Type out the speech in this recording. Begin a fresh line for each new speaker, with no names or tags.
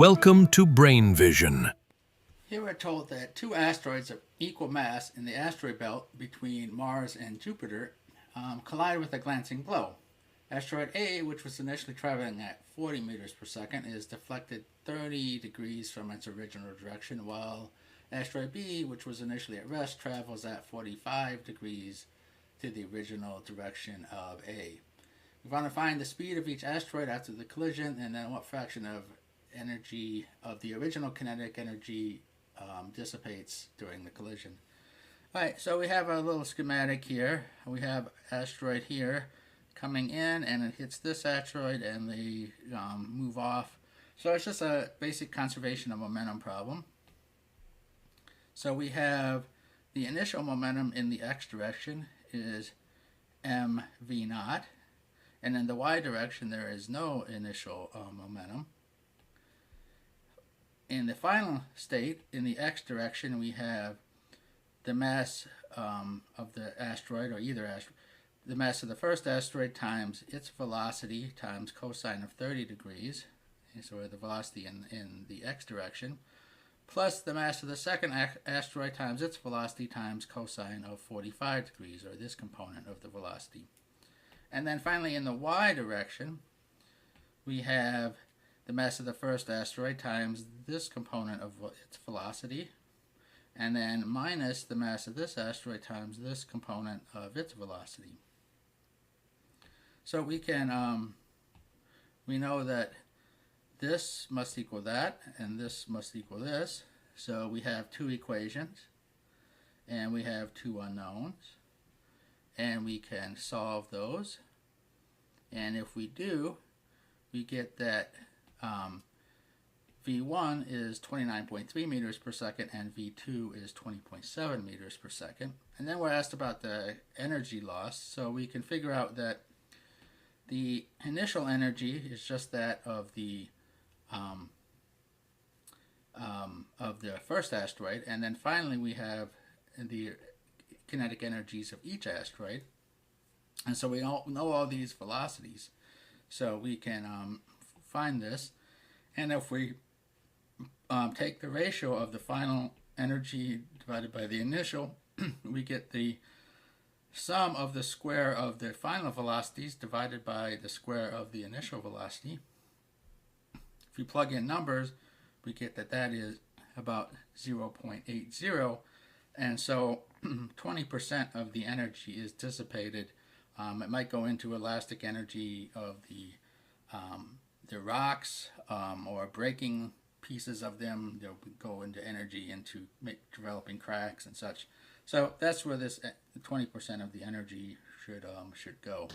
Welcome to Brain Vision.
Here we're told that two asteroids of equal mass in the asteroid belt between Mars and Jupiter collide with a glancing blow. Asteroid A, which was initially traveling at 40 meters per second, is deflected 30 degrees from its original direction, while asteroid B, which was initially at rest, travels at 45 degrees to the original direction of A. We want to find the speed of each asteroid after the collision, and then what fraction of energy of the original kinetic energy dissipates during the collision. Alright, so we have a little schematic here. We have asteroid here coming in, and it hits this asteroid, and they move off. So it's just a basic conservation of momentum problem. So we have the initial momentum in the x direction is mv naught, and in the y direction there is no initial momentum. In the final state, in the x direction, we have the mass of the asteroid, or either asteroid, the mass of the first asteroid times its velocity times cosine of 30 degrees, so the velocity in the x direction, plus the mass of the second asteroid times its velocity times cosine of 45 degrees, or this component of the velocity. And then finally, in the y direction, we have the mass of the first asteroid times this component of its velocity, and then minus the mass of this asteroid times this component of its velocity. So we can, we know that this must equal that, and this must equal this. So we have two equations, and we have two unknowns, and we can solve those. And if we do, we get that V1 is 29.3 meters per second and V2 is 20.7 meters per second. And then we're asked about the energy loss, so we can figure out that the initial energy is just that of the first asteroid, and then finally we have the kinetic energies of each asteroid. And so we all know all these velocities, so we can find this. And if we take the ratio of the final energy divided by the initial, we get the sum of the square of the final velocities divided by the square of the initial velocity. If we plug in numbers, we get that that is about 0.80, and so 20% of the energy is dissipated. It might go into elastic energy of the rocks, or breaking pieces of them. They'll go into energy into developing cracks and such. So that's where this 20% of the energy should go.